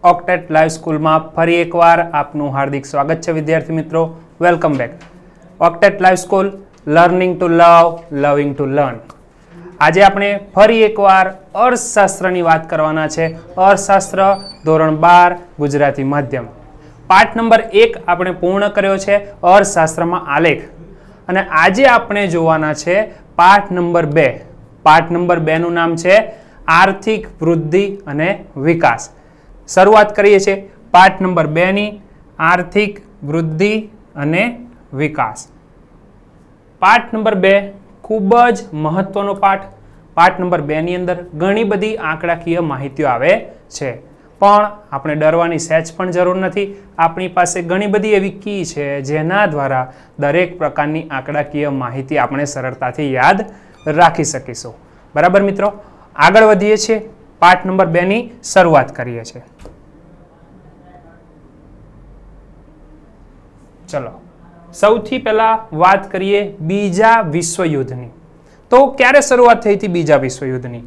ઓક્ટેટ live સ્કૂલમાં ફરી એકવાર આપનું હાર્દિક સ્વાગત છે વિદ્યાર્થી મિત્રો. Welcome back. Octet live school, learning to love, loving to learn. આજે આપણે ફરી એકવાર અર્થશાસ્ત્રની વાત કરવાના છે. અર્થશાસ્ત્ર ધોરણ 12 ગુજરાતી માધ્યમ. પાઠ નંબર 1 આપણે પૂર્ણ કર્યો છે, અર્થશાસ્ત્રમાં આલેખ. અને આજે આપણે જોવાના છે પાઠ નંબર 2. પાઠ નંબર 2 નું નામ છે આર્થિક વૃદ્ધિ અને વિકાસ. શરૂઆત કરીએ છીએ પાઠ નંબર 2 ની, આર્થિક વૃદ્ધિ અને વિકાસ. પાઠ નંબર 2 ખૂબ જ મહત્વનો પાઠ. પાઠ નંબર 2 ની અંદર ઘણી બધી આંકડાકીય માહિતીઓ આવે છે, પણ આપણે ડરવાની સહેજ પણ જરૂર નથી. આપણી પાસે ઘણી બધી એવી કી છે જેના દ્વારા દરેક પ્રકારની આંકડાકીય માહિતી આપણે સરળતાથી યાદ રાખી શકીશું. બરાબર મિત્રો, આગળ વધીએ છીએ. પાઠ નંબર 2 ની શરૂઆત કરીએ છીએ. ચલો, સૌથી પહેલા વાત કરીએ બીજા વિશ્વયુદ્ધની. તો ક્યારે શરૂઆત થઈ હતી બીજા વિશ્વયુદ્ધની?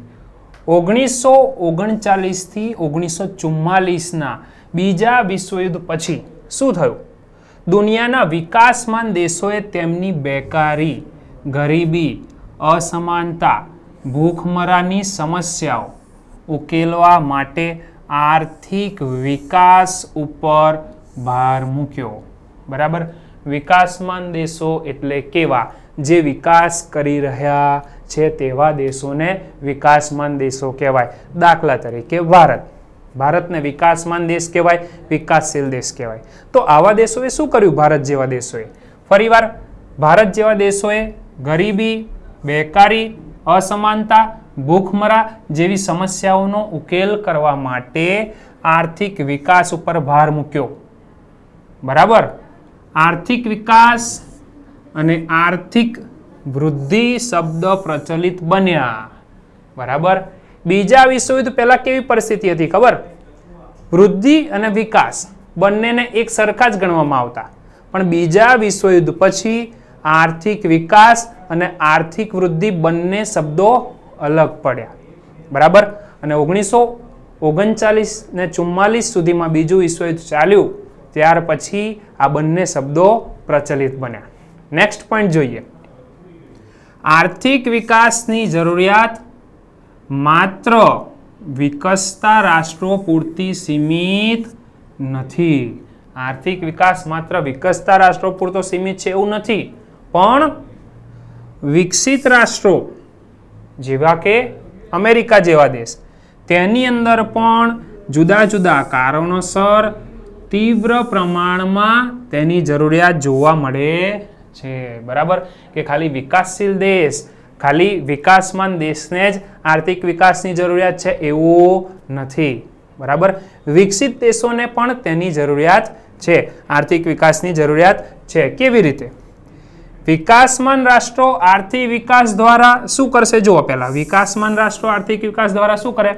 1939 થી 1944ના બીજા વિશ્વયુદ્ધ પછી શું થયું? દુનિયાના વિકાસમાન દેશોએ તેમની બેકારી, ગરીબી, અસમાનતા, ભૂખમરાની સમસ્યાઓ ઉકેલવા માટે આર્થિક વિકાસ ઉપર ભાર મૂક્યો. બરાબર, વિકાસમાન દેશો એટલે કેવા? જે વિકાસ કરી રહ્યા છે તેવા દેશોને વિકાસમાન દેશો કહેવાય. દાખલા તરીકે ભારત. ભારતને વિકાસમાન દેશ કહેવાય, વિકાસશીલ દેશ કહેવાય. તો આવા દેશોએ શું કર્યું? ભારત જેવા દેશોએ ફરીવાર ભારત જેવા દેશોએ ગરીબી, બેકારી, અસમાનતા, ભૂખમરા જેવી સમસ્યાઓનો ઉકેલ કરવા માટે આર્થિક વિકાસ ઉપર ભાર મૂક્યો. બરાબર, આર્થિક વિકાસ અને આર્થિક વૃદ્ધિ શબ્દ પ્રચલિત બન્યા. બરાબર, બીજા વિશ્વયુદ્ધ પહેલા કેવી પરિસ્થિતિ હતી ખબર? વૃદ્ધિ અને વિકાસ બંનેને એક સરખા જ ગણવામાં આવતા, પણ બીજા વિશ્વયુદ્ધ પછી આર્થિક વિકાસ અને આર્થિક વૃદ્ધિ બંને શબ્દો અલગ પડ્યા. બરાબર, અને 1939 ને 44 સુધીમાં બીજું વિશ્વયુદ્ધ ચાલ્યું, ત્યાર પછી આ બંને શબ્દો પ્રચલિત બન્યા. નેક્સ્ટ પોઈન્ટ જોઈએ. આર્થિક વિકાસની જરૂરિયાત માત્ર વિકસતા રાષ્ટ્રો પૂરતી સીમિત નથી. આર્થિક વિકાસ માત્ર વિકસતા રાષ્ટ્રો પૂરતો સીમિત છે એવું નથી, પણ વિકસિત રાષ્ટ્રો જેવા કે અમેરિકા જેવા દેશ, તેની અંદર પણ જુદા જુદા કારણોસર તીવ્ર પ્રમાણમાં તેની જરૂરિયાત જોવા મળે છે. બરાબર, કે ખાલી વિકાસશીલ દેશ, ખાલી વિકાસમાન દેશને જ આર્થિક વિકાસની જરૂરિયાત છે એવું નથી. બરાબર, વિકસિત દેશોને પણ તેની જરૂરિયાત છે, આર્થિક વિકાસની જરૂરિયાત છે. કેવી રીતે? વિકાસમાન રાષ્ટ્રો આર્થિક વિકાસ દ્વારા શું કરશે? જુઓ, પહેલા વિકાસમાન રાષ્ટ્રો આર્થિક વિકાસ દ્વારા શું કરે?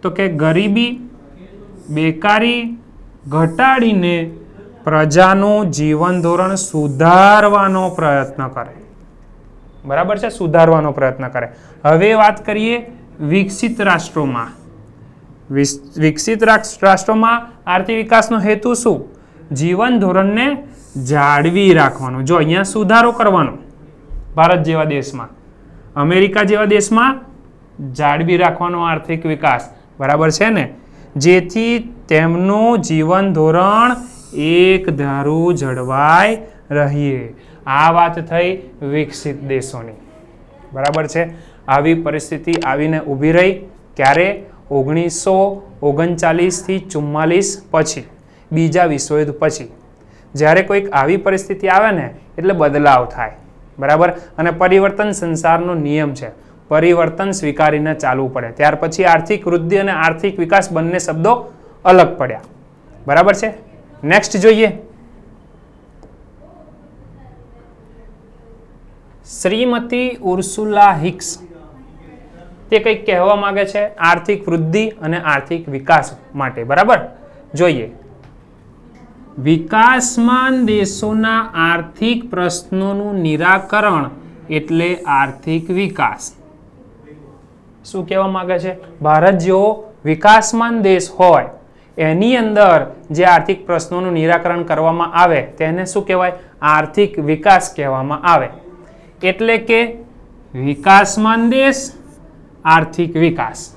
તો કે ગરીબી, બેકારી ઘટાડીને પ્રજાનું જીવન ધોરણ સુધારવાનો પ્રયત્ન કરે. બરાબર છે, સુધારવાનો પ્રયત્ન કરે. હવે વાત કરીએ વિકસિત રાષ્ટ્રોમાં. વિકસિત રાષ્ટ્રોમાં આર્થિક વિકાસનો હેતુ શું? જીવન ધોરણને જાળવી રાખવાનો. જો અહીંયા સુધારો કરવાનો ભારત જેવા દેશમાં, અમેરિકા જેવા દેશમાં જાળવી રાખવાનો આર્થિક વિકાસ. બરાબર છે ને? જેથી તેમનું જીવન ધોરણ એક ધારું જળવાઈ રહે. આ વાત થઈ વિકસિત દેશોની. બરાબર છે, આવી પરિસ્થિતિ આવીને ઊભી રહી ક્યારે? 1939 થી 44 પછી, બીજા વિશ્વયુદ્ધ પછી. જ્યારે કોઈક આવી પરિસ્થિતિ આવે ને એટલે બદલાવ થાય. બરાબર, અને પરિવર્તન સંસારનો નિયમ છે. પરિવર્તન સ્વીકારીને ચાલવું પડે. ત્યાર પછી આર્થિક વૃદ્ધિ અને આર્થિક વિકાસ બંને શબ્દો અલગ પડ્યા. બરાબર છે. નેક્સ્ટ જોઈએ. શ્રીમતી ઉર્સુલા હિક્સ તે કંઈક કહેવા માંગે છે આર્થિક વૃદ્ધિ અને આર્થિક વિકાસ માટે. બરાબર, જોઈએ. વિકાસમાન દેશોના આર્થિક પ્રશ્નોનું નિરાકરણ એટલે આર્થિક વિકાસ. શું કહેવા માંગે છે? ભારત જેવો વિકાસમાન દેશ હોય એની અંદર જે આર્થિક પ્રશ્નોનું નિરાકરણ કરવામાં આવે તેને શું કહેવાય? આર્થિક વિકાસ કહેવામાં આવે. એટલે કે વિકાસમાન દેશ, આર્થિક વિકાસ.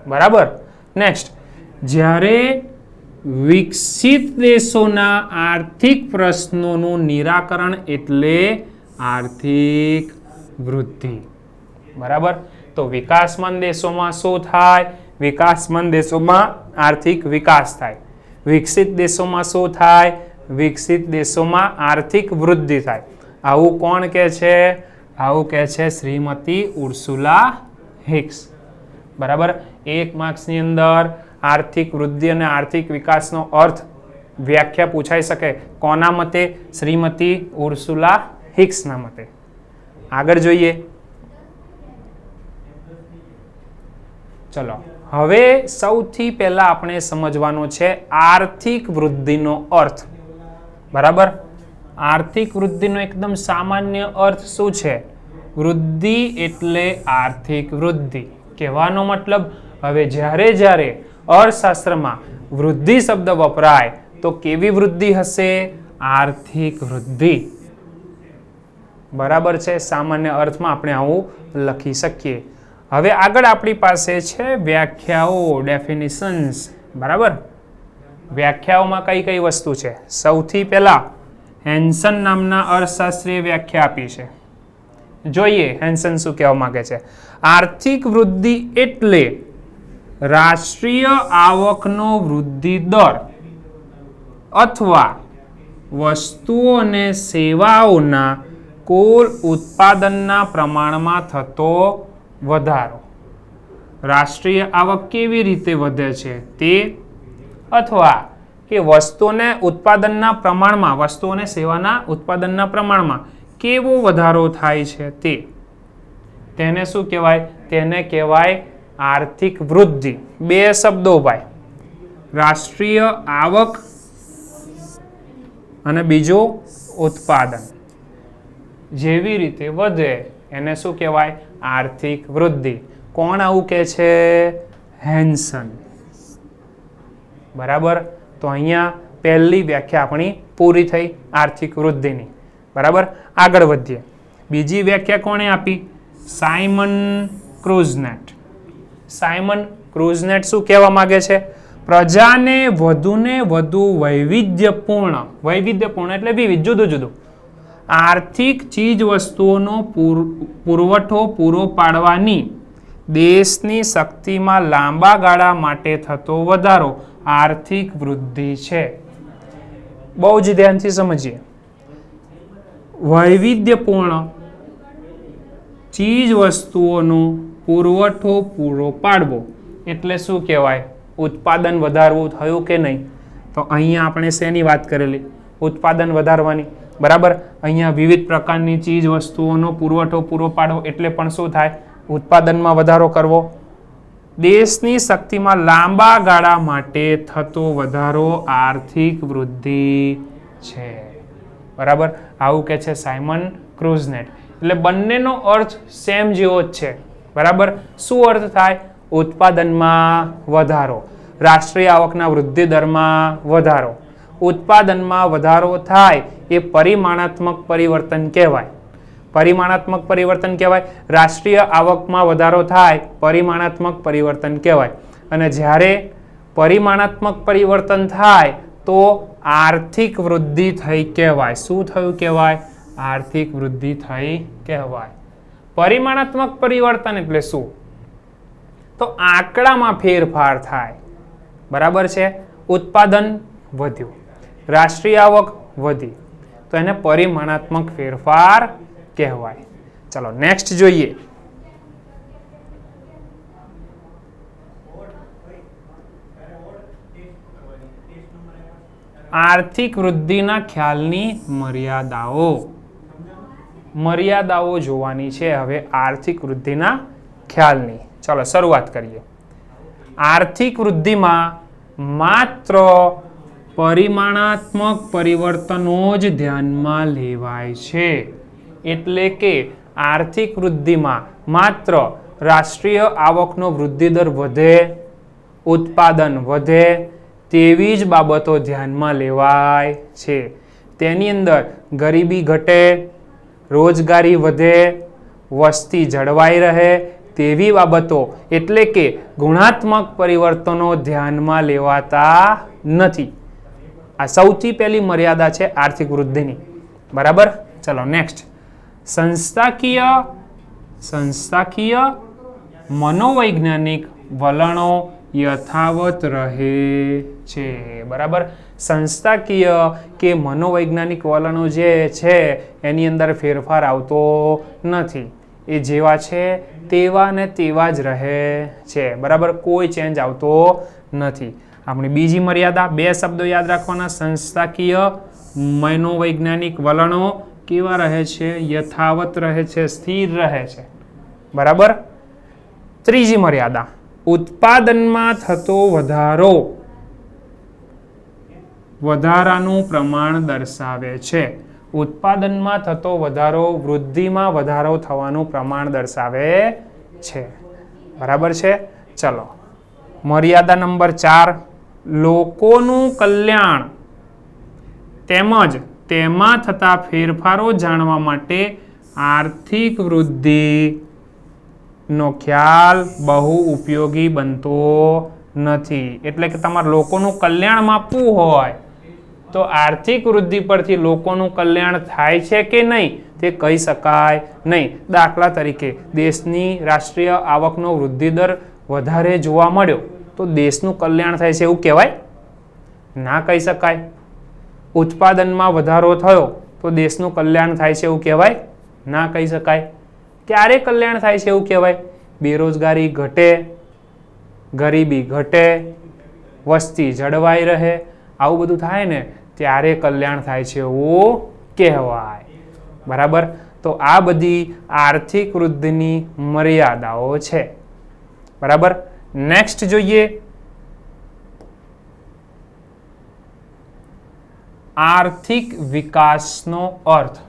બરાબર. નેક્સ્ટ, જ્યારે વિકસિત દેશોના આર્થિક પ્રશ્નોનું નિરાકરણ એટલે આર્થિક વૃદ્ધિ. બરાબર. તો વિકાસમાન દેશોમાં શું થાય? વિકાસમાન દેશોમાં આર્થિક વિકાસ થાય. વિકસિત દેશોમાં શું થાય? વિકસિત દેશોમાં આર્થિક વૃદ્ધિ થાય. આવું કોણ કહે છે? આવું કહે છે શ્રીમતી ઉર્સુલા હિક્સ. બરાબર. 1 માર્ક્સની અંદર આર્થિક વૃદ્ધિ અને આર્થિક વિકાસનો અર્થ વ્યાખ્યા પૂછાઈ શકે. કોના મતે? શ્રીમતી ઉર્સુલા હિક્સના મતે. આગળ જોઈએ. ચલો, હવે સૌથી પહેલા આપણે સમજવાનો છે આર્થિક વૃદ્ધિનો અર્થ. બરાબર. આર્થિક વૃદ્ધિનો એકદમ સામાન્ય અર્થ શું છે? વૃદ્ધિ એટલે આર્થિક વૃદ્ધિ. કહેવાનો મતલબ, હવે જ્યારે અર્થશાસ્ત્રમાં વૃદ્ધિ શબ્દ વપરાય તો કેવી વૃદ્ધિ હશે? આર્થિક વૃદ્ધિ. બરાબર છે. સામાન્ય અર્થમાં આપણે આવું લખી શકીએ. હવે આગળ આપણી પાસે છે વ્યાખ્યાઓ, ડેફિનિશન્સ. બરાબર. વ્યાખ્યાઓમાં કઈ કઈ વસ્તુ છે? સૌથી પહેલા હેન્સન નામના અર્થશાસ્ત્રીએ વ્યાખ્યા આપી છે. જોઈએ હેન્સન શું કહેવા માંગે છે. આર્થિક વૃદ્ધિ એટલે રાષ્ટ્રીય આવકનો વૃદ્ધિ દર અથવા વસ્તુઓ અને સેવાઓના કુલ ઉત્પાદનના પ્રમાણમાં થતો વધારો. રાષ્ટ્રીય આવક કેવી રીતે વધે છે તે, અથવા કે વસ્તુઓને ઉત્પાદનના પ્રમાણમાં, વસ્તુઓ અને સેવાના ઉત્પાદનના પ્રમાણમાં કેવો વધારો થાય છે તે, તેને શું કહેવાય? તેને કહેવાય આર્થિક વૃદ્ધિ. 2 શબ્દો ભાઈ, રાષ્ટ્રીય આવક અને બીજો ઉત્પાદન જેવી રીતે વધે એને શું કહેવાય? આર્થિક વૃદ્ધિ. કોણ આવું કહે છે? હેન્સન. બરાબર. તો અહીંયા પહેલી વ્યાખ્યા આપણી પૂરી થઈ આર્થિક વૃદ્ધિની. બરાબર. આગળ વધીએ. બીજી વ્યાખ્યા કોણે આપી? સાયમન ક્રુઝનેટ. સાયમન ક્રુઝનેટ શું કહેવા માંગે છે? પ્રજાને વધુને વધુ વૈવિધ્યપૂર્ણ એટલે વિવિધ, જુદું જુદું આર્થિક ચીજ વસ્તુઓનો પુરવઠો પૂરો પાડવાની દેશની શક્તિમાં લાંબા ગાળા માટે થતો વધારો આર્થિક વૃદ્ધિ છે. બહુ જ ધ્યાનથી સમજીએ. વૈવિધ્યપૂર્ણ ચીજ વસ્તુઓનો પુરવઠો પૂરો પાડવો એટલે શું કહેવાય? ઉત્પાદન વધારવું. થયું કે નહીં? તો અહીંયા આપણે શેની વાત કરેલી? ઉત્પાદન વધારવાની. બરાબર. અહીંયા વિવિધ પ્રકારની ચીજ વસ્તુઓનો પુરવઠો પૂરો પાડવો એટલે પણ શું થાય? ઉત્પાદનમાં વધારો કરવો. દેશની શક્તિમાં લાંબા ગાળા માટે થતો વધારો આર્થિક વૃદ્ધિ છે. બરાબર. આવું કે છે સાયમન ક્રુઝનેટ. એટલે બંનેનો અર્થ સેમ જેવો જ છે. બરાબર. શું અર્થ થાય? ઉત્પાદનમાં વધારો, રાષ્ટ્રીય આવકના વૃદ્ધિ દરમાં વધારો. ઉત્પાદનમાં વધારો થાય એ પરિમાણાત્મક પરિવર્તન કહેવાય. પરિમાણાત્મક પરિવર્તન કહેવાય. રાષ્ટ્રીય આવકમાં વધારો થાય પરિમાણાત્મક પરિવર્તન કહેવાય. અને જ્યારે પરિમાણાત્મક પરિવર્તન થાય તો આર્થિક વૃદ્ધિ થઈ કહેવાય. શું થયું કહેવાય? આર્થિક વૃદ્ધિ થઈ કહેવાય. પરિમાણાત્મક પરિવર્તન એટલે શું? તો આંકડામાં ફેરફાર થાય. બરાબર છે. ઉત્પાદન વધ્યું, રાષ્ટ્રીય આવક વધી, તો એને પરિમાણાત્મક ફેરફાર કહેવાય. ચલો નેક્સ્ટ જોઈએ. આર્થિક વૃદ્ધિના ખ્યાલની મર્યાદાઓ. મર્યાદાઓ જોવાની છે હવે આર્થિક વૃદ્ધિના ખ્યાલની. ચલો શરૂઆત કરીએ. આર્થિક વૃદ્ધિમાં માત્ર પરિમાણાત્મક પરિવર્તનો જ ધ્યાનમાં લેવાય છે. એટલે કે આર્થિક વૃદ્ધિમાં માત્ર રાષ્ટ્રીય આવકનો વૃદ્ધિ દર વધે, ઉત્પાદન વધે તેવી જ બાબતો ધ્યાનમાં લેવાય છે. તેની અંદર ગરીબી ઘટે, રોજગારી વધે, વસ્તી જળવાઈ રહે તેવી બાબતો એટલે કે ગુણાત્મક પરિવર્તનો ધ્યાનમાં લેવાતા નથી. આ સૌથી પહેલી મર્યાદા છે આર્થિક વૃદ્ધિની. બરાબર. ચલો નેક્સ્ટ. સંસ્થાકીય મનોવૈજ્ઞાનિક વલણો યથાવત રહે છે. બરાબર. સંસ્થાકીય કે મનોવૈજ્ઞાનિક વલણો જે છે એની અંદર ફેરફાર આવતો નથી. એ જેવા છે તેવા ને તેવા જ રહે છે. બરાબર. કોઈ ચેન્જ આવતો નથી. આપણી બીજી મર્યાદા, બે શબ્દો યાદ રાખવાના. સંસ્થાકીય મનોવૈજ્ઞાનિક વલણો કેવા રહે છે? યથાવત રહે છે, સ્થિર રહે છે. બરાબર. ત્રીજી મર્યાદા, ઉત્પાદનમાં થતો વધારાનું પ્રમાણ દર્શાવે છે. ઉત્પાદનમાં થતો વધારો વૃદ્ધિમાં વધારો થવાનું પ્રમાણ દર્શાવે છે. બરાબર છે. ચલો મર્યાદા નંબર 4, લોકોનું કલ્યાણ તેમજ તેમાં થતા ફેરફારો જાણવા માટે આર્થિક વૃદ્ધિનો ખ્યાલ બહુ ઉપયોગી બનતો નથી. એટલે કે તમારે લોકોનું કલ્યાણ માપવું હોય તો આર્થિક વૃદ્ધિ પરથી લોકોનું કલ્યાણ થાય છે કે નહીં તે કહી શકાય નહીં. દાખલા તરીકે દેશની રાષ્ટ્રીય આવકનો વૃદ્ધિ દર વધારે જોવા મળ્યો તો દેશનું કલ્યાણ થાય છે એવું કહેવાય? ના કહી શકાય. ઉત્પાદનમાં વધારો થયો તો દેશનું કલ્યાણ થાય છે એવું કહેવાય? ના કહી શકાય. ક્યારે કલ્યાણ થાય છે એવું કહેવાય? બેરોજગારી ઘટે, ગરીબી ઘટે, વસ્તી જળવાઈ રહે, આવું બધું થાય ને ત્યારે કલ્યાણ થાય છે એવું કહેવાય. બરાબર. તો આ બધી આર્થિક વૃદ્ધિની મર્યાદાઓ છે. બરાબર. નેક્સ્ટ જોઈએ, આર્થિક વિકાસનો અર્થ.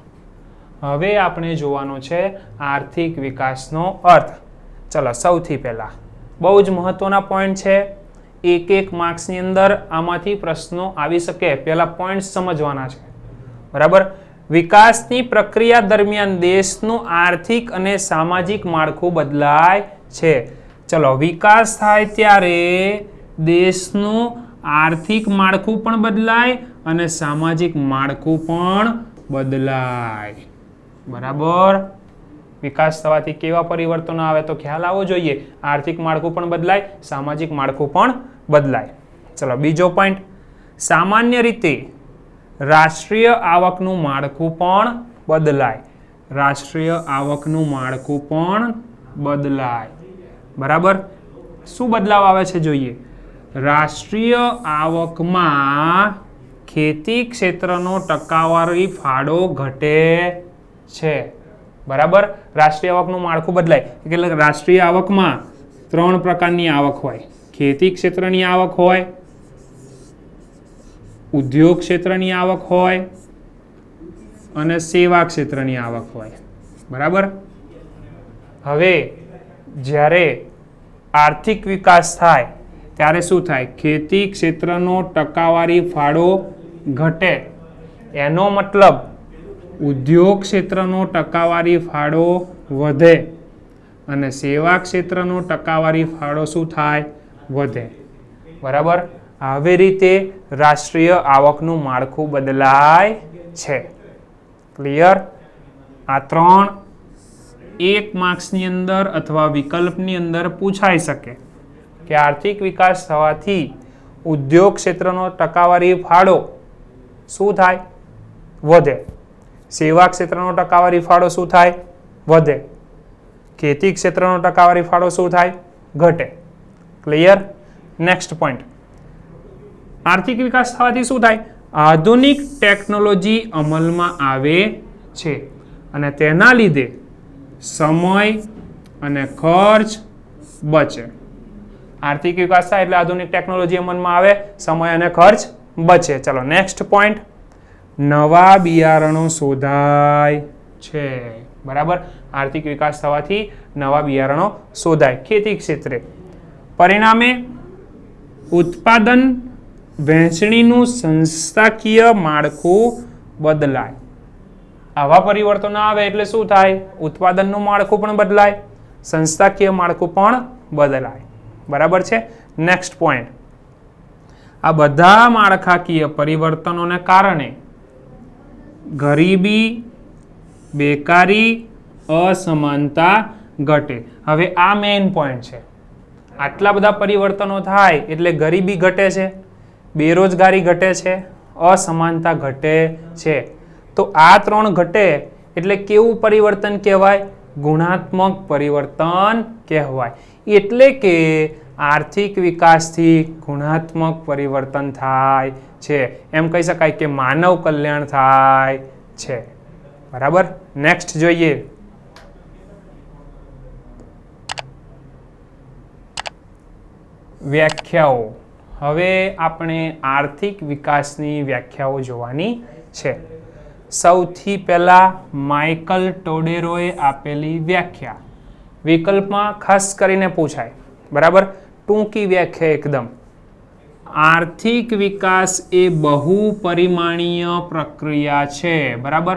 હવે આપણે જોવાનો છે આર્થિક વિકાસનો અર્થ. ચલો સૌથી પહેલા બહુ જ મહત્વના પોઈન્ટ છે. એક માર્ક્સની અંદર આમાંથી પ્રશ્નો આવી શકે. પહેલા પોઈન્ટ સમજવાના છે. બરાબર. વિકાસની પ્રક્રિયા દરમિયાન દેશનું આર્થિક અને સામાજિક માળખું બદલાય છે. ચલો વિકાસ થાય ત્યારે દેશનું આર્થિક માળખું પણ બદલાય અને સામાજિક માળખું પણ બદલાય. બરાબર. વિકાસ થવાથી કેવા પરિવર્તનો આવે તો ખ્યાલ આવવો જોઈએ. આર્થિક માળખું પણ બદલાય, સામાજિક માળખું પણ બદલાય. ચલો બીજો પોઈન્ટ, સામાન્ય રીતે રાષ્ટ્રીય આવકનું માળખું પણ બદલાય. રાષ્ટ્રીય આવકનું માળખું પણ બદલાય. બરાબર. શું બદલાવ આવે છે જોઈએ. રાષ્ટ્રીય આવકમાં ખેતી ક્ષેત્રનો ટકાવારી ફાળો ઘટે છે. બરાબર. રાષ્ટ્રીય આવકનું માળખું બદલાય એટલે રાષ્ટ્રીય આવકમાં 3 પ્રકારની આવક હોય. ખેતી ક્ષેત્રની આવક હોય, ઉદ્યોગ ક્ષેત્રની આવક હોય અને સેવા ક્ષેત્રની આવક હોય. બરાબર. હવે જ્યારે આર્થિક વિકાસ થાય ત્યારે શું થાય? ખેતી ક્ષેત્રનો ટકાવારી ફાળો ઘટે. એનો મતલબ ઉદ્યોગ ક્ષેત્રનો ટકાવારી ફાળો વધે અને સેવા ક્ષેત્રનો ટકાવારી ફાળો શું થાય? વધે. બરાબર. આવી રીતે રાષ્ટ્રીય આવકનું માળખું બદલાય છે. ક્લિયર? આ 3 એક માર્ક્સની અંદર અથવા વિકલ્પની અંદર પૂછાઈ શકે કે આર્થિક વિકાસ થવાથી ઉદ્યોગ ક્ષેત્રનો ટકાવારી ફાળો શું થાય? વધે. સેવા ક્ષેત્રનો ટકાવારી ફાળો શું થાય? વધે. ખેતી ક્ષેત્રનો ટકાવારી ફાળો શું થાય? ઘટે. ક્લિયર? નેક્સ્ટ પોઈન્ટ, આર્થિક વિકાસ થવાથી શું થાય? આધુનિક ટેકનોલોજી અમલમાં આવે છે અને તેના લીધે સમય અને ખર્ચ બચે. આર્થિક વિકાસ થાય એટલે આધુનિક ટેકનોલોજી અમલમાં આવે, સમય અને ખર્ચ બચે. ચલો નેક્સ્ટ પોઈન્ટ, નવા બિયારણો શોધાય છે. બરાબર. આર્થિક વિકાસ થવાથી નવા બિયારણો શોધાય ખેતી ક્ષેત્રે. પરિણામે ઉત્પાદન વહેંચણીનું સંસ્થાકીય માળખું બદલાય. આવા પરિવર્તનો આવે એટલે શું થાય? ઉત્પાદનનું માળખું પણ બદલાય, સંસ્થાકીય માળખું પણ બદલાય. બરાબર છે. નેક્સ્ટ પોઈન્ટ, આ બધા માળખાકીય પરિવર્તનોને કારણે ગરીબી, બેકારી, અસમાનતા ઘટે. હવે આ મેઇન પોઈન્ટ છે. આટલા બધા પરિવર્તનો થાય એટલે ગરીબી ઘટે છે, બેરોજગારી ઘટે છે, અસમાનતા ઘટે છે. તો આ 3 ઘટે એટલે કેવું પરિવર્તન કહેવાય? ગુણાત્મક પરિવર્તન કહેવાય. એટલે કે આર્થિક વિકાસથી ગુણાત્મક પરિવર્તન થાય છે. એમ કહી શકાય કે માનવ કલ્યાણ થાય છે. બરાબર. નેક્સ્ટ જોઈએ. વ્યાખ્યાઓ. હવે આપણે આર્થિક વિકાસની વ્યાખ્યાઓ જોવાની છે. સૌથી પહેલા માઇકલ ટોડેરોએ આપેલી વ્યાખ્યા વિકલ્પમાં ખાસ કરીને પૂછાય. બરાબર. ટૂંકી વ્યાખ્યા એકદમ. આર્થિક વિકાસ એ બહુપરિમાણીય પ્રક્રિયા છે. બરાબર.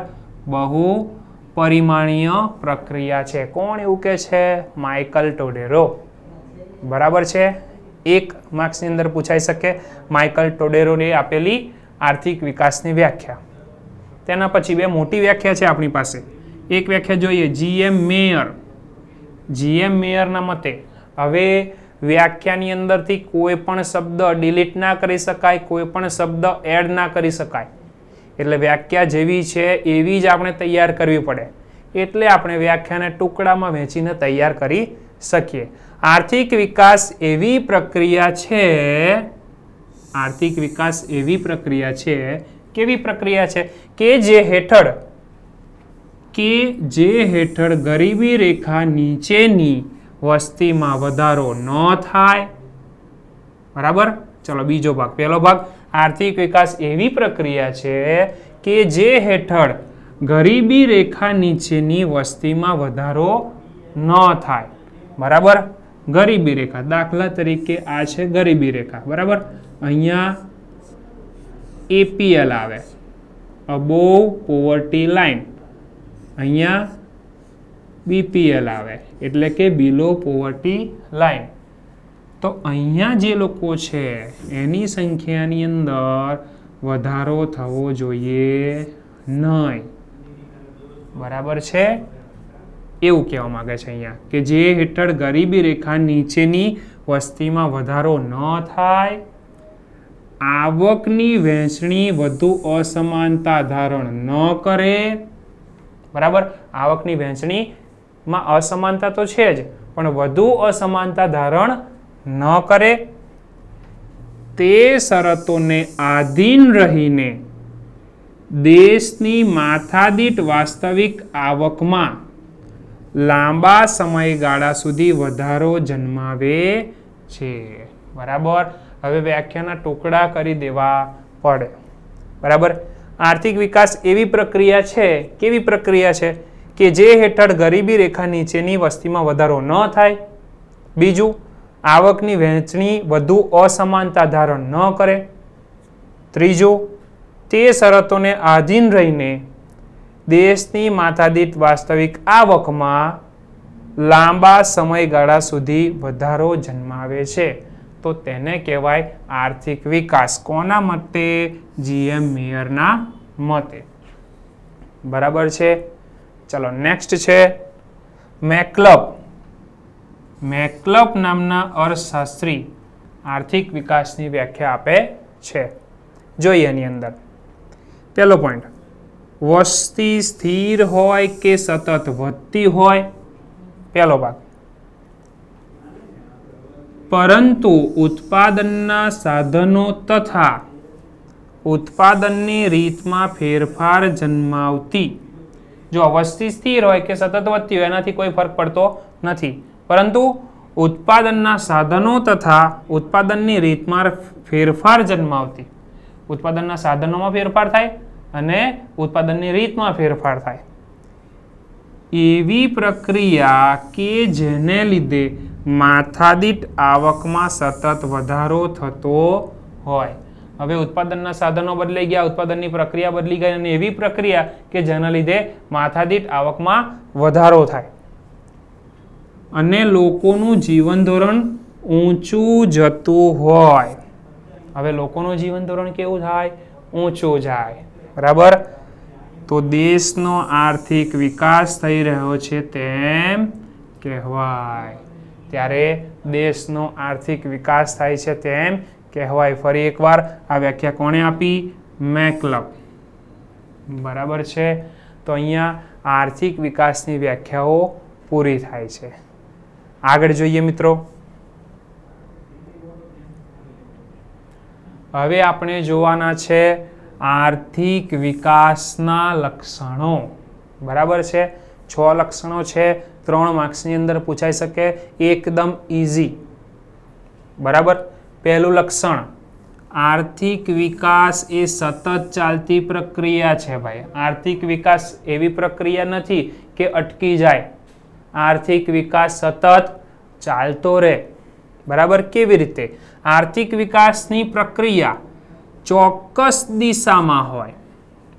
બહુપરિમાણીય પ્રક્રિયા છે. કોણ એવું કે છે? માઇકલ ટોડેરો. બરાબર છે. 1 માર્ક્સની અંદર પૂછાઈ શકે માઇકલ ટોડેરોએ આપેલી આર્થિક વિકાસની વ્યાખ્યા. તેના પછી 2 મોટી વ્યાખ્યા છે આપણી પાસે. એક વ્યાખ્યા જોઈએ GM મેયર. GM મેયરના મતે હવે વ્યાખ્યાની અંદરથી કોઈ પણ શબ્દ ડિલીટ ના કરી શકાય, કોઈ પણ શબ્દ એડ ના કરી શકાય. એટલે વ્યાખ્યા જેવી છે એવી જ આપણે તૈયાર કરવી પડે. એટલે આપણે વ્યાખ્યાને ટુકડામાં વહેંચીને તૈયાર કરી શકીએ. આર્થિક વિકાસ એવી પ્રક્રિયા છે, આર્થિક વિકાસ એવી પ્રક્રિયા છે, કેવી પ્રક્રિયા છે? કે જે હેઠળ ગરીબી રેખા નીચેની વસ્તીમાં વધારો ન થાય. બરાબર. ચલો બીજો ભાગ. પહેલો ભાગ, આર્થિક વિકાસ એવી પ્રક્રિયા છે કે જે હેઠળ ગરીબી રેખા નીચેની વસ્તીમાં વધારો ન થાય. બરાબર. ગરીબી રેખા, દાખલા તરીકે આ છે ગરીબી રેખા. બરાબર. અહીંયા APL આવે, અબોવ પોવર્ટી લાઈન. અહીંયા BPL આવે એટલે કે બિલો પોવર્ટી લાઈન. તો અહીંયા જે લોકો છે એની સંખ્યાની અંદર વધારો થવો જોઈએ નહીં. બરાબર છે. એવું કહેવા માંગે છે અહીંયા કે જે હેઠળ ગરીબી રેખા નીચેની વસ્તીમાં વધારો ન થાય, આવકની વહેંચણી વધુ અસમાનતા ધારણ ન કરે. બરાબર. આવકની વહેંચણીમાં અસમાનતા તો છે જ, પણ વધુ અસમાનતા ધારણ ન કરે. તે શરતોને આધીન રહીને દેશની માથાદીઠ વાસ્તવિક આવકમાં લાંબા સમયગાળા સુધી વધારો જન્માવે છે. બરાબર. હવે વ્યાખ્યાના ટુકડા કરી દેવા પડે. બરાબર. આર્થિક વિકાસ એવી પ્રક્રિયા છે, કેવી પ્રક્રિયા છે? કે જે હેઠળ ગરીબી રેખા નીચેની વસ્તીમાં વધારો ન થાય. બીજું, આવકની વહેંચણી વધુ અસમાનતા ધારણ ન કરે. ત્રીજું, તે શરતોને આધીન રહીને દેશની માથાદીઠ વાસ્તવિક આવકમાં લાંબા સમયગાળા સુધી વધારો જન્માવે છે. તો તેને કહેવાય આર્થિક વિકાસ. કોના મતે? GM મેયરના મતે. બરાબર છે. ચલો નેક્સ્ટ છે મેકલબ. મેકલબ નામના અર્થશાસ્ત્રી આર્થિક વિકાસની વ્યાખ્યા આપે છે. જોઈએ એની અંદર પહેલો પોઈન્ટ, વસ્તી સ્થિર હોય કે સતત વધતી હોય. પહેલો ભાગ, પરંતુ ઉત્પાદનના સાધનો તથા ઉત્પાદનની રીતમાં ફેરફાર જન્માવતી. જો વસ્તી સ્થિર હોય કે સતત વધતી હોય એનાથી કોઈ ફરક પડતો નથી, પરંતુ ઉત્પાદનના સાધનો તથા ઉત્પાદનની રીતમાં ફેરફાર જન્માવતી. ઉત્પાદનના સાધનોમાં ફેરફાર થાય અને ઉત્પાદનની રીતમાં ફેરફાર થાય એવી પ્રક્રિયા કે જેને લીધે માથાદીઠ આવકમાં સતત વધારો થતો હોય. હવે ઉત્પાદનના સાધનો બદલાઈ ગયા, ઉત્પાદનની પ્રક્રિયા બદલી ગઈ અને એવી પ્રક્રિયા કે જેના લીધે માથાદીઠ આવકમાં વધારો થાય અને લોકોનું જીવન ધોરણ ઊંચું જતું હોય. હવે લોકોનું જીવન ધોરણ કેવું થાય? ઊંચું જાય. બરાબર. તો દેશનો આર્થિક વિકાસ થઈ રહ્યો છે તેમ કહેવાય. ત્યારે દેશનો આર્થિક વિકાસ થાય છે તેમ કહેવાય. ફરી એકવાર આ વ્યાખ્યા કોણે આપી? મેકલબ. બરાબર છે. તો અહીંયા આર્થિક વિકાસની વ્યાખ્યાઓ પૂરી થાય છે. આગળ જોઈએ મિત્રો. હવે આપણે જોવાના છે આર્થિક વિકાસના લક્ષણો. બરાબર છે. 6 લક્ષણો છે. 3 માર્ક્સની અંદર પૂછાઈ શકે, એકદમ ઈઝી. બરાબર. પહેલું લક્ષણ, આર્થિક વિકાસ એ સતત ચાલતી પ્રક્રિયા છે ભાઈ. આર્થિક વિકાસ એવી પ્રક્રિયા નથી કે અટકી જાય. આર્થિક વિકાસ સતત ચાલતો રહે. બરાબર. કેવી રીતે? આર્થિક વિકાસની પ્રક્રિયા ચોક્કસ દિશામાં હોય.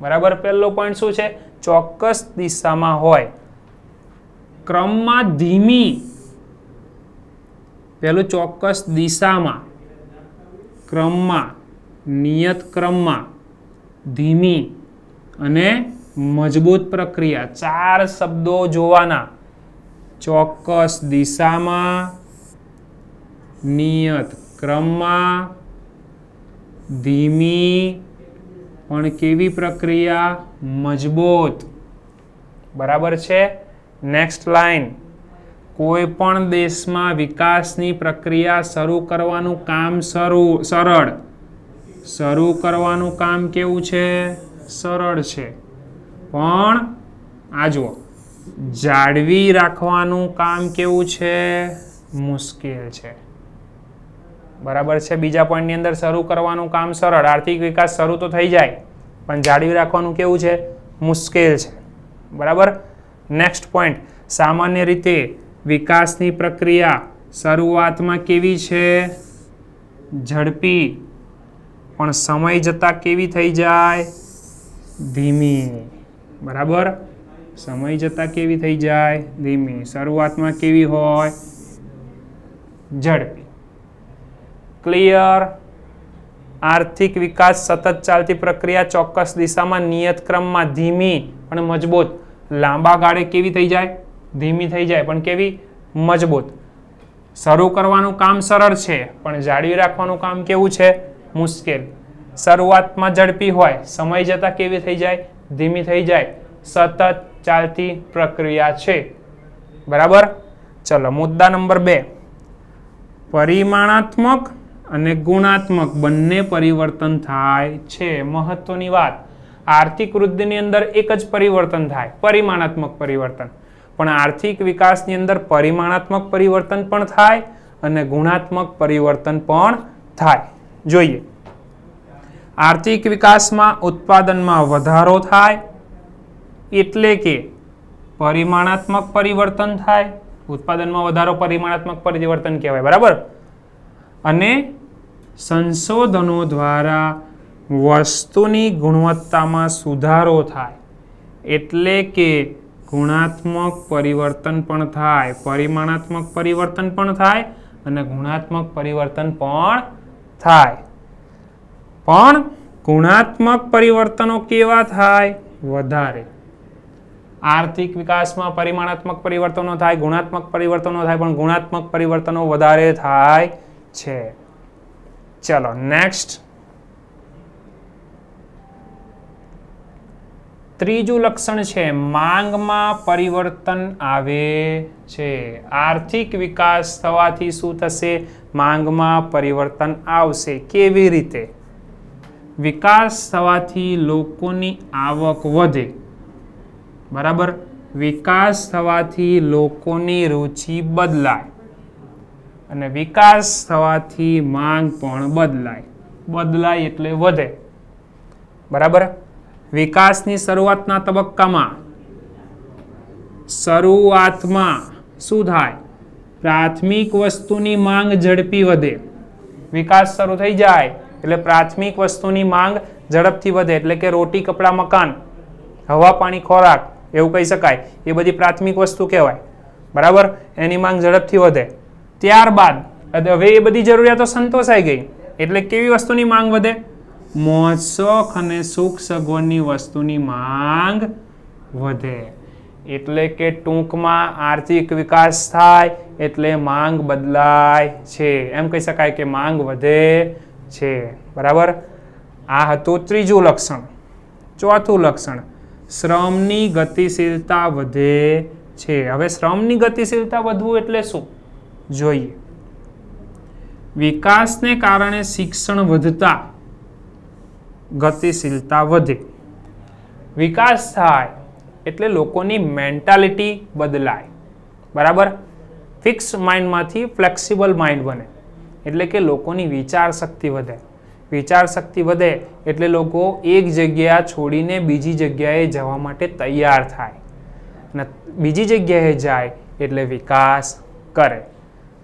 બરાબર. પહેલો પોઈન્ટ શું છે? ચોક્કસ દિશામાં હોય. ક્રમમાં ધીમી. પહેલું ચોક્કસ દિશામાં, ક્રમમાં, નિયત ક્રમમાં, ધીમી અને મજબૂત પ્રક્રિયા. 4 શબ્દો જોવાના. ચોક્કસ દિશામાં, નિયત ક્રમમાં, ધીમી પણ કેવી પ્રક્રિયા? મજબૂત. બરાબર છે. નેક્સ્ટ લાઈન, કોઈ પણ દેશમાં વિકાસની પ્રક્રિયા શરૂ કરવાનું કામ સરળ. શરૂ કરવાનું કામ કેવું છે? સરળ છે. પણ આ જુઓ, જાળવી રાખવાનું કામ કેવું છે? મુશ્કેલ છે. બરાબર છે. બીજા પોઈન્ટની અંદર શરૂ કરવાનું કામ સરળ. આર્થિક વિકાસ શરૂ તો થઈ જાય પણ જાળવી રાખવાનું કેવું છે? મુશ્કેલ છે. બરાબર. નેક્સ્ટ પોઈન્ટ, સામાન્ય રીતે વિકાસની પ્રક્રિયા શરૂઆતમાં કેવી છે? ઝડપી. પણ સમય જતાં કેવી થઈ જાય? ધીમી. બરાબર. સમય જતાં કેવી થઈ જાય? ધીમી. શરૂઆતમાં કેવી હોય? ઝડપી. ક્લિયર. આર્થિક વિકાસ સતત ચાલતી પ્રક્રિયા, ચોક્કસ દિશામાં, નિયત ક્રમમાં, ધીમી પણ મજબૂત. લાંબા ગાળે કેવી થઈ જાય? ધીમી થઈ જાય પણ કેવી? મજબૂત. શરૂ કરવાનું કામ સરળ છે પણ જાળવી રાખવાનું કામ કેવું છે? મુશ્કેલ. શરૂઆતમાં ઝડપી હોય, સમય જતાં કેવી થઈ જાય? ધીમી થઈ જાય. સતત ચાલતી પ્રક્રિયા છે. બરાબર. ચલો મુદ્દા નંબર 2, પરિમાણાત્મક અને ગુણાત્મક બંને પરિવર્તન થાય છે. મહત્વની વાત, આર્થિક વૃદ્ધિની અંદર એક જ પરિવર્તન થાય, પરિમાણાત્મક પરિવર્તન. પણ આર્થિક વિકાસની અંદર પરિમાણાત્મક પરિવર્તન પણ થાય અને ગુણાત્મક પરિવર્તન પણ થાય. જોઈએ. આર્થિક વિકાસમાં ઉત્પાદનમાં વધારો થાય એટલે કે પરિમાણાત્મક પરિવર્તન થાય. ઉત્પાદનમાં વધારો પરિમાણાત્મક પરિવર્તન કહેવાય. બરાબર. અને સંશોધનો દ્વારા વસ્તુની ગુણવત્તામાં સુધારો થાય એટલે કે ગુણાત્મક પરિવર્તન પણ થાય. પરિમાણાત્મક પરિવર્તન પણ થાય અને ગુણાત્મક પરિવર્તન પણ થાય. પણ ગુણાત્મક પરિવર્તનો કેવા થાય? વધારે. આર્થિક વિકાસમાં પરિમાણાત્મક પરિવર્તનો થાય, ગુણાત્મક પરિવર્તનો થાય, પણ ગુણાત્મક પરિવર્તનો વધારે થાય છે. ચલો નેક્સ્ટ. ત્રીજું લક્ષણ છે માંગમાં પરિવર્તન આવે છે. આર્થિક વિકાસ થવાથી શું થશે? માંગમાં પરિવર્તન આવશે. કેવી રીતે? વિકાસ થવાથી લોકોની આવક વધે. બરાબર. વિકાસ થવાથી લોકોની રુચિ બદલાય અને વિકાસ થવાથી માંગ પણ બદલાય. બદલાય એટલે વધે. બરાબર. વિકાસની શરૂઆતના તબક્કામાં શું થાય? પ્રાથમિક વસ્તુની માંગ ઝડપી વધે. વિકાસ શરૂ થઈ જાય એટલે પ્રાથમિક વસ્તુની માંગ ઝડપથી વધે, એટલે કે રોટી, કપડાં, મકાન, હવા, પાણી, ખોરાક એવું કહી શકાય. એ બધી પ્રાથમિક વસ્તુ કહેવાય. બરાબર, એની માંગ ઝડપથી વધે. ત્યારબાદ હવે એ બધી જરૂરિયાતો સંતોષાઈ ગઈ એટલે કેવી વસ્તુની માંગ વધે? મોજ શોખ અને સુખ સગવડની વસ્તુની માંગ વધે. એટલે કે ટૂંકમાં આર્થિક વિકાસ થાય એટલે માંગ બદલાય છે, એમ કહી શકાય કે માંગ વધે છે. બરાબર, આ હતું ત્રીજું લક્ષણ. ચોથું લક્ષણ, શ્રમની ગતિશીલતા વધે છે. હવે શ્રમની ગતિશીલતા વધવું એટલે શું જોઈએ. વિકાસને કારણે શિક્ષણ વધતા ગતિશીલતા વધે. વિકાસ થાય એટલે લોકોની મેન્ટાલિટી બદલાય. બરાબર, ફિક્સ માઇન્ડમાંથી ફ્લેક્સિબલ માઇન્ડ બને, એટલે કે લોકોની વિચાર શક્તિ વધે. વિચાર શક્તિ વધે એટલે લોકો એક જગ્યા છોડીને બીજી જગ્યાએ જવા માટે તૈયાર થાય અને બીજી જગ્યાએ જાય એટલે વિકાસ કરે.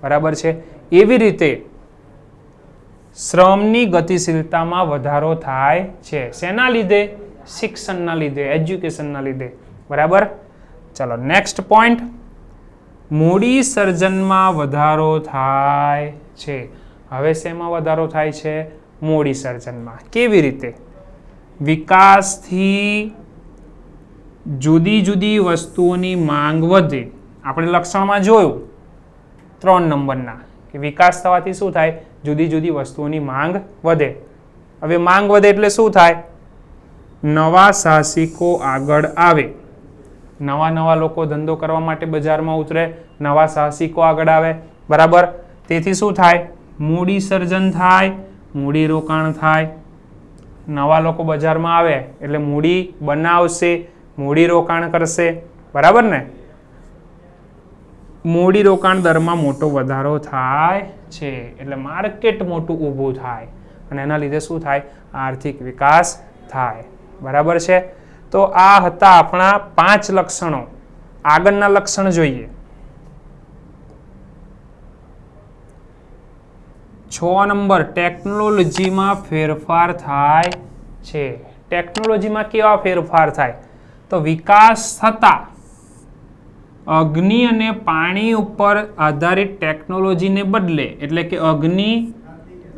બરાબર છે. એવી રીતે શ્રમની ગતિશીલતામાં વધારો થાય છે. શેના લીધે? શિક્ષણના લીધે, એજ્યુકેશનના લીધે. બરાબર, ચલો નેક્સ્ટ પોઈન્ટ. મૂડી સર્જનમાં વધારો થાય છે. હવે શેમાં વધારો થાય છે? મૂડી સર્જનમાં. કેવી રીતે? વિકાસથી જુદી જુદી વસ્તુઓની માંગ વધે. આપણે લક્ષણમાં જોયું 3 નંબરના કે વિકાસ થવાથી શું થાય? જુદી જુદી વસ્તુઓની માંગ વધે. હવે માંગ વધે એટલે શું થાય? નવા સાહસિકો આગળ આવે. નવા નવા લોકો ધંધો કરવા માટે બજારમાં ઉતરે, નવા સાહસિકો આગળ આવે. બરાબર, તેથી શું થાય? મૂડી સર્જન થાય, મૂડી રોકાણ થાય. નવા લોકો બજારમાં આવે એટલે મૂડી બનાવશે, મૂડી રોકાણ કરશે. બરાબર ને? મૂડી રોકાણ દરમાં મોટો વધારો થાય છે એટલે માર્કેટ મોટું ઊભું થાય અને એના લીધે શું થાય? આર્થિક વિકાસ થાય. બરાબર છે. તો આ હતા આપણા 5 લક્ષણો. આગળના લક્ષણ જોઈએ. 6 નંબર, ટેકનોલોજીમાં ફેરફાર થાય છે. ટેકનોલોજીમાં કેવા ફેરફાર થાય? તો વિકાસ થતા અગ્નિ અને પાણી ઉપર આધારિત ટેકનોલોજીને બદલે, એટલે કે અગ્નિ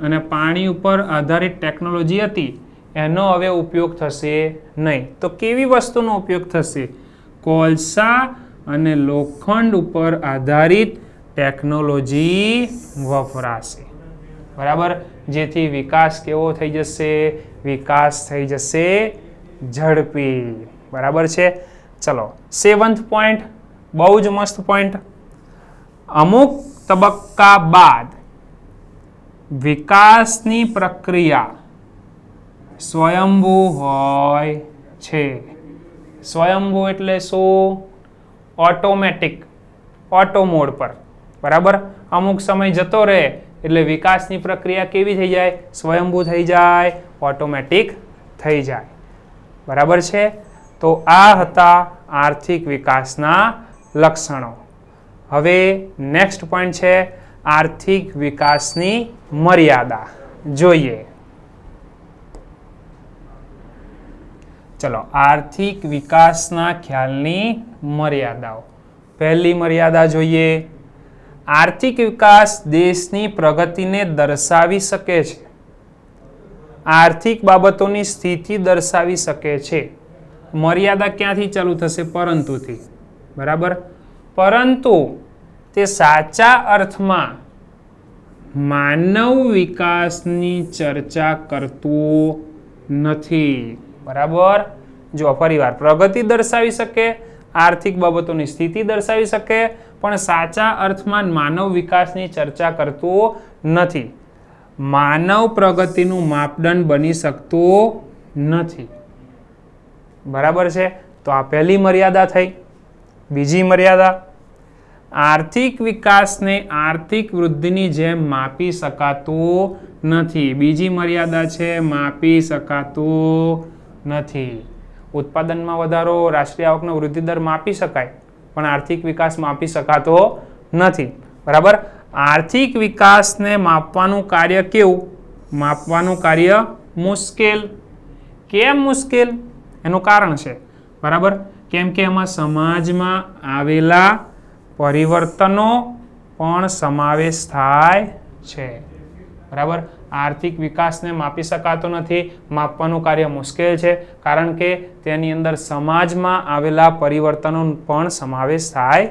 અને પાણી ઉપર આધારિત ટેકનોલોજી હતી એનો હવે ઉપયોગ થશે નહીં. તો કેવી વસ્તુનો ઉપયોગ થશે? કોલસા અને લોખંડ ઉપર આધારિત ટેકનોલોજી વપરાશે. બરાબર, જેથી વિકાસ કેવો થઈ જશે? વિકાસ થઈ જશે ઝડપી. બરાબર છે. ચલો 7th પોઈન્ટ, બહુ જ મસ્ત પોઈન્ટ. અમુક તબક્કા બાદ વિકાસની પ્રક્રિયા સ્વયંભૂ હોય છે. સ્વયંભૂ એટલે શું? ઓટોમેટિક, ઓટો મોડ પર. બરાબર, અમુક સમય જતો રહે એટલે વિકાસની પ્રક્રિયા કેવી થઈ જાય? સ્વયંભૂ થઈ જાય, ઓટોમેટિક થઈ જાય. બરાબર છે. તો આ હતા આર્થિક વિકાસના લક્ષણો. હવે નેક્સ્ટ પોઈન્ટ છે આર્થિક વિકાસની મર્યાદા. જોઈએ. ચલો, આર્થિક વિકાસના ખ્યાલની મર્યાદાઓ. પહેલી મર્યાદા જોઈએ. આર્થિક વિકાસ દેશની પ્રગતિને દર્શાવી શકે છે. આર્થિક બાબતોની સ્થિતિ દર્શાવી શકે છે. મર્યાદા ક્યાંથી ચાલુ થશે? પરંતુથી. બરાબર, પરંતુ તે સાચા અર્થમાં માનવ વિકાસની ચર્ચા કરતું નથી. બરાબર, જો ફરીવાર, પ્રગતિ દર્શાવી શકે, આર્થિક બાબતોની સ્થિતિ દર્શાવી શકે, પણ સાચા અર્થમાં માનવ વિકાસની ચર્ચા કરતું નથી. માનવ પ્રગતિનું માપદંડ બની શકતું નથી. બરાબર છે. તો આ પહેલી મર્યાદા થઈ. બીજી મર્યાદા, આર્થિક વિકાસને આર્થિક વૃદ્ધિની જેમ માપી શકાતું નથી. બીજી મર્યાદા છે માપી શકાતું નથી. ઉત્પાદનમાં વધારો, રાષ્ટ્રીય આવકનો વૃદ્ધિ દર માપી શકાય, પણ આર્થિક વિકાસ માપી શકાતો નથી. બરાબર, આર્થિક વિકાસને માપવાનું કાર્ય કેવું? માપવાનું કાર્ય મુશ્કેલ. કેમ મુશ્કેલ? એનું કારણ છે, બરાબર, કેમ કે એમાં સમાજમાં આવેલા પરિવર્તનો પણ સમાવેશ થાય છે, બરાબર. આર્થિક વિકાસને માપી શકાતો નથી, માપવાનું કાર્ય મુશ્કેલ છે, કારણ કે તેની અંદર સમાજમાં આવેલા પરિવર્તનો પણ સમાવેશ થાય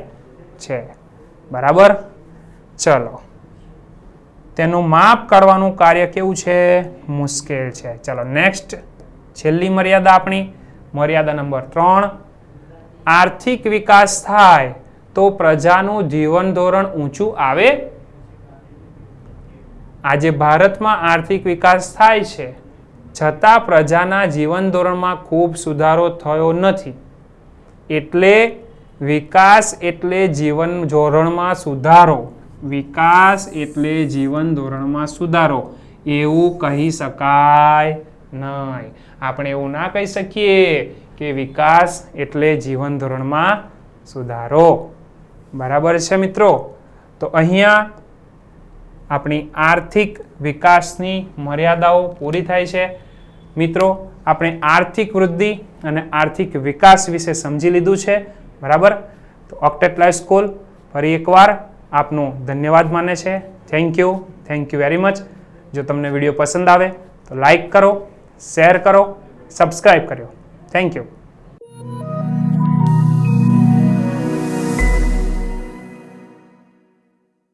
છે, બરાબર. ચલો, તેનું માપ કરવાનું કાર્ય કેવું છે? મુશ્કેલ છે. ચલો નેક્સ્ટ, છેલ્લી મર્યાદા આપણી, મર્યાદા નંબર 3. આર્થિક વિકાસ થાય તો પ્રજાનું જીવન ધોરણ ઊંચું આવે. આજે ભારતમાં આર્થિક વિકાસ થાય છે છતાં પ્રજાના જીવન ધોરણમાં ખૂબ સુધારો થયો નથી. એટલે વિકાસ એટલે જીવન ધોરણમાં સુધારો. વિકાસ એટલે જીવન ધોરણમાં સુધારો એવું કહી શકાય નહીં. આપણે એવું ના કહી શકીએ કે વિકાસ એટલે જીવન ધોરણમાં સુધારો. બરાબર છે મિત્રો? તો અહીંયા આપણી આર્થિક વિકાસની મર્યાદાઓ પૂરી થાય છે. મિત્રો, આપણે આર્થિક વૃદ્ધિ અને આર્થિક વિકાસ વિશે સમજી લીધું છે, બરાબર. તો ઓક્ટેટ લાઈફ સ્કૂલ ફરી એકવાર આપનું ધન્યવાદ માને છે. Thank you very much. જો તમને વિડીયો પસંદ આવે તો લાઈક કરો, શેર કરો, સબસ્ક્રાઈબ કરો. Thank you.